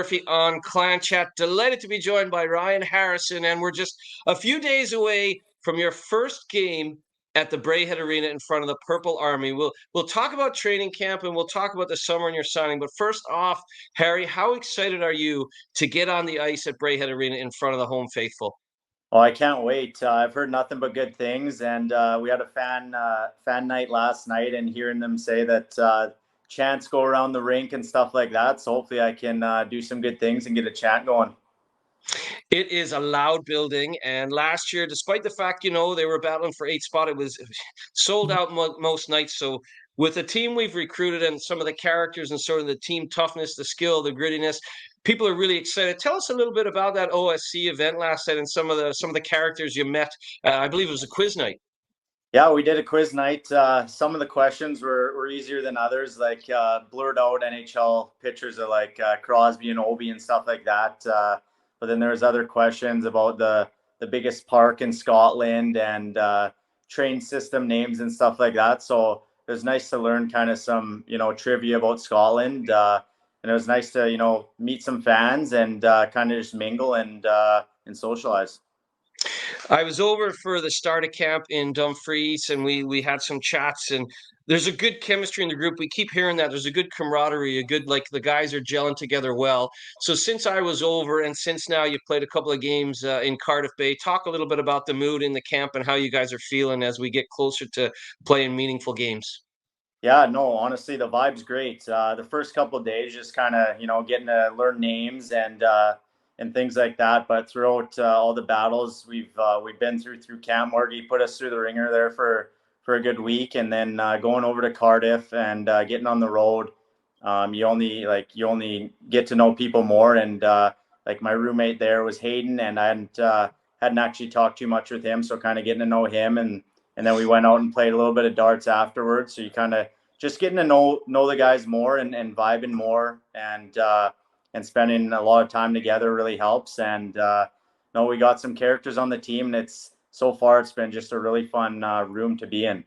Murphy on Clan Chat. Delighted to be joined by Ryan Harrison, and we're just a few days away from your first game at the Braehead Arena in front of the Purple Army. We'll talk about training camp and we'll talk about the summer and your signing. But first off, Harry, how excited are you to get on the ice at Braehead Arena in front of the home faithful? Oh, I can't wait. I've heard nothing but good things, and we had a fan night last night, and hearing them say that chants go around the rink and stuff like that. So hopefully, I can do some good things and get a chant going. It is a loud building, and last year, despite the fact they were battling for eighth spot, it was sold out most nights. So, with the team we've recruited and some of the characters and sort of the team toughness, the skill, the grittiness, people are really excited. Tell us a little bit about that OSC event last night and some of the characters you met. I believe it was a quiz night. Yeah, we did a quiz night. Some of the questions were easier than others, like blurred out NHL pictures of like Crosby and Obi and stuff like that. But then there's other questions about the biggest park in Scotland and train system names and stuff like that. So it was nice to learn kind of some trivia about Scotland, and it was nice to meet some fans and kind of just mingle and socialize. I was over for the start of camp in Dumfries, and we had some chats, and there's a good chemistry in the group. We keep hearing that there's a good camaraderie, a good like the guys are gelling together well. So since I was over, and since now you've played a couple of games in Cardiff Bay, talk a little bit about the mood in the camp and how you guys are feeling as we get closer to playing meaningful games. Yeah, no, honestly, the vibe's great. The first couple of days, just kind of, getting to learn names and things like that. But throughout all the battles we've been through Camp Morgie, put us through the ringer there for a good week, and then going over to Cardiff and getting on the road. You only get to know people more, and like my roommate there was Hayden, and I hadn't actually talked too much with him, so kind of getting to know him and then we went out and played a little bit of darts afterwards. So you kind of just getting to know the guys more and vibing more and spending a lot of time together really helps. And no, we got some characters on the team, and it's been just a really fun room to be in.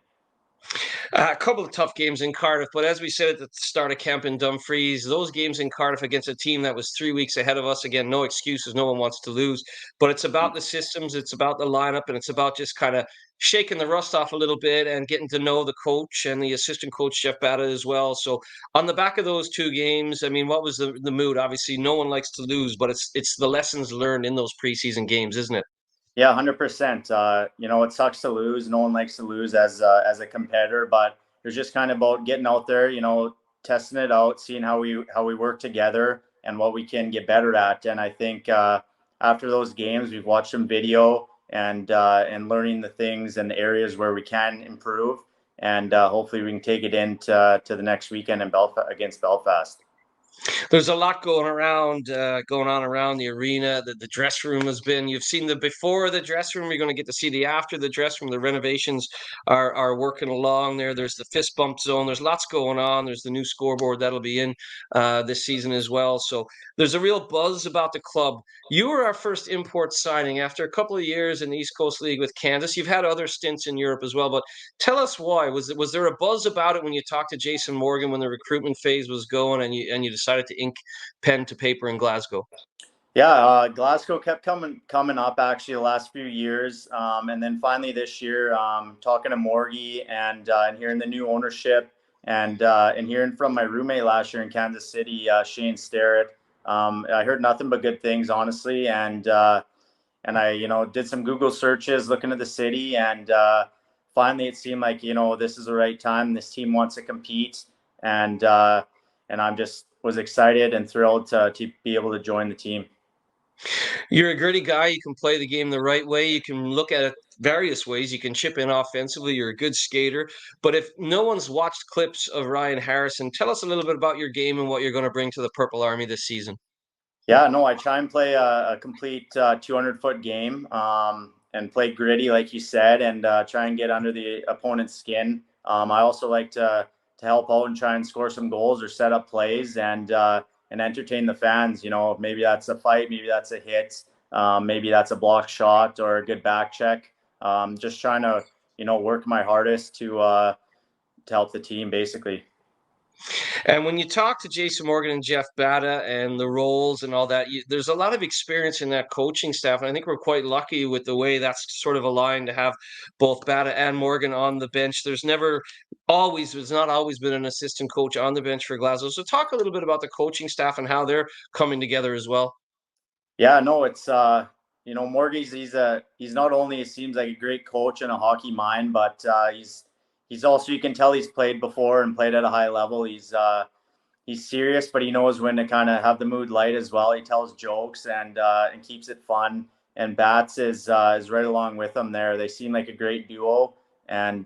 A couple of tough games in Cardiff, but as we said at the start of camp in Dumfries, those games in Cardiff against a team that was 3 weeks ahead of us, again, no excuses, no one wants to lose, but it's about the systems, it's about the lineup, and it's about just kind of shaking the rust off a little bit and getting to know the coach and the assistant coach, Jeff Batta, as well. So on the back of those two games, I mean, what was the mood? Obviously, no one likes to lose, but it's the lessons learned in those preseason games, isn't it? Yeah, 100%. It sucks to lose. No one likes to lose as a competitor, but it's just kind of about getting out there, testing it out, seeing how we work together and what we can get better at. And I think after those games, we've watched some video and learning the things and the areas where we can improve, and hopefully we can take it into the next weekend in Belfast against Belfast. There's a lot going on around the arena. The dress room has been. You've seen the before the dress room. You're going to get to see the after the dress room. The renovations are working along there. There's the fist bump zone. There's lots going on. There's the new scoreboard that'll be in this season as well. So there's a real buzz about the club. You were our first import signing after a couple of years in the East Coast League with Kansas. You've had other stints in Europe as well, but tell us why. Was there a buzz about it when you talked to Jason Morgan when the recruitment phase was going and you decided to ink pen to paper in Glasgow? Yeah, Glasgow kept coming up actually the last few years, and then finally this year, talking to Morgie and hearing the new ownership and hearing from my roommate last year in Kansas City, Shane Starrett. I heard nothing but good things, honestly, and I did some Google searches looking at the city, and finally it seemed like this is the right time. This team wants to compete, and I'm just was excited and thrilled to be able to join the team. You're a gritty guy. You can play the game the right way. You can look at it various ways. You can chip in offensively. You're a good skater. But if no one's watched clips of Ryan Harrison, tell us a little bit about your game and what you're going to bring to the Purple Army this season. Yeah, no, I try and play a complete 200-foot game and play gritty, like you said, and try and get under the opponent's skin. I also like to help out and try and score some goals or set up plays and entertain the fans. Maybe that's a fight, maybe that's a hit, maybe that's a blocked shot or a good back check. Just trying to work my hardest to help the team, basically. And when you talk to Jason Morgan and Jeff Bada and the roles and all that, there's a lot of experience in that coaching staff. And I think we're quite lucky with the way that's sort of aligned to have both Bada and Morgan on the bench. There's not always been an assistant coach on the bench for Glasgow. So talk a little bit about the coaching staff and how they're coming together as well. Yeah, no, it's Morgie's he's not only it seems like a great coach and a hockey mind, but he's also, you can tell he's played before and played at a high level. He's serious, but he knows when to kind of have the mood light as well. He tells jokes and keeps it fun. And Bats is right along with him there. They seem like a great duo, and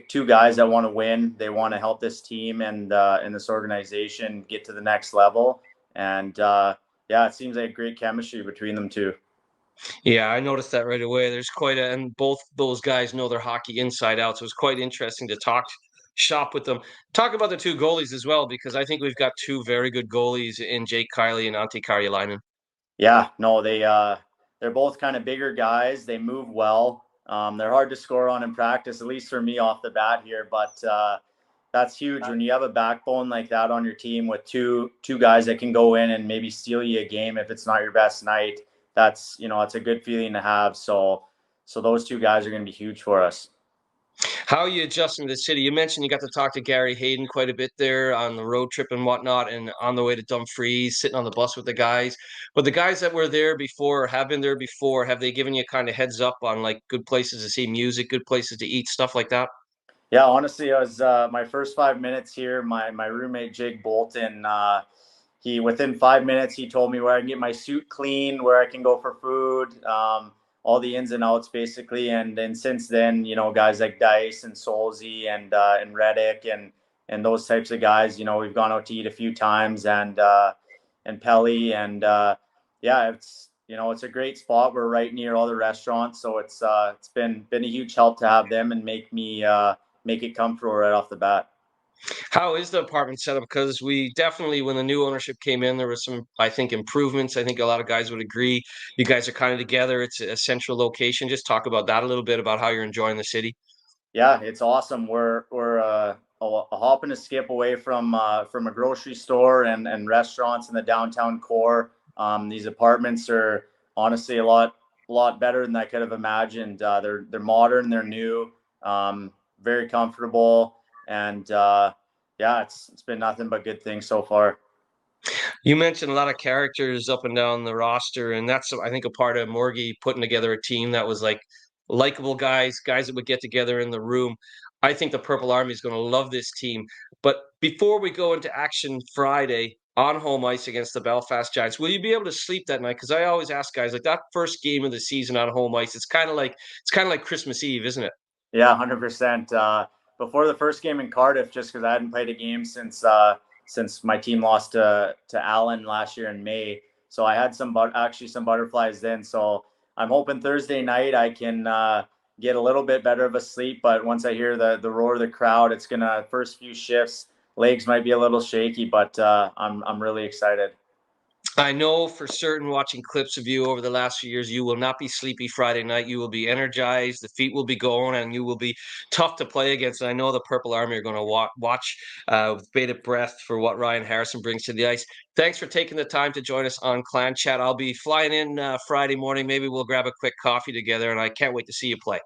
two guys that want to win. They want to help this team and this organization get to the next level. And yeah, it seems like great chemistry between them two. Yeah, I noticed that right away. And both those guys know their hockey inside out. So it's quite interesting to talk shop with them. Talk about the two goalies as well, because I think we've got two very good goalies in Jake Kiley and Antti Karjalainen. Yeah, no, they're both kind of bigger guys. They move well. They're hard to score on in practice, at least for me off the bat here. But that's huge when you have a backbone like that on your team with two guys that can go in and maybe steal you a game if it's not your best night. It's a good feeling to have. So those two guys are going to be huge for us. How are you adjusting to the city? You mentioned you got to talk to Gary Hayden quite a bit there on the road trip and whatnot, and on the way to Dumfries, sitting on the bus with the guys. But the guys that were there before, have been there before, have they given you kind of heads up on like good places to see music, good places to eat, stuff like that? Yeah, honestly, I was my first 5 minutes here. My roommate Jake Bolton, he within 5 minutes he told me where I can get my suit clean, where I can go for food, all the ins and outs basically. And then since then, guys like Dice and Solzy and Reddick and those types of guys, we've gone out to eat a few times and Pelly and yeah, it's a great spot. We're right near all the restaurants, so it's been a huge help to have them and make it comfortable right off the bat. How is the apartment set up? Because we definitely, when the new ownership came in, there was some, I think, improvements. I think a lot of guys would agree. You guys are kind of together. It's a central location. Just talk about that a little bit about how you're enjoying the city. Yeah, it's awesome. We're a hop and a skip away from a grocery store and restaurants in the downtown core. These apartments are honestly a lot better than I could have imagined. They're modern, they're new, very comfortable, and yeah, it's been nothing but good things so far. You mentioned a lot of characters up and down the roster, and that's, I think, a part of Morgie putting together a team that was like likable guys, guys that would get together in the room. I think the Purple Army is going to love this team. But before we go into action Friday on home ice against the Belfast Giants, will you be able to sleep that night? Because I always ask guys, like that first game of the season on home ice, it's kind of like Christmas Eve, isn't it? Yeah, 100%. Before the first game in Cardiff, just because I hadn't played a game since my team lost to Allen last year in May, so I had actually some butterflies then. So I'm hoping Thursday night I can get a little bit better of a sleep. But once I hear the roar of the crowd, it's gonna first few shifts, legs might be a little shaky, but I'm really excited. I know for certain watching clips of you over the last few years, you will not be sleepy Friday night. You will be energized. The feet will be going, and you will be tough to play against. And I know the Purple Army are going to watch with bated breath for what Ryan Harrison brings to the ice. Thanks for taking the time to join us on Clan Chat. I'll be flying in Friday morning. Maybe we'll grab a quick coffee together, and I can't wait to see you play.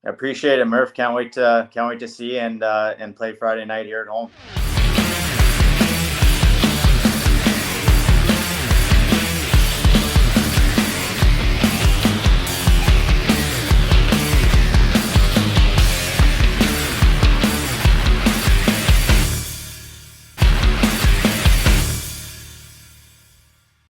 I appreciate it, Murph. Can't wait to see you and play Friday night here at home.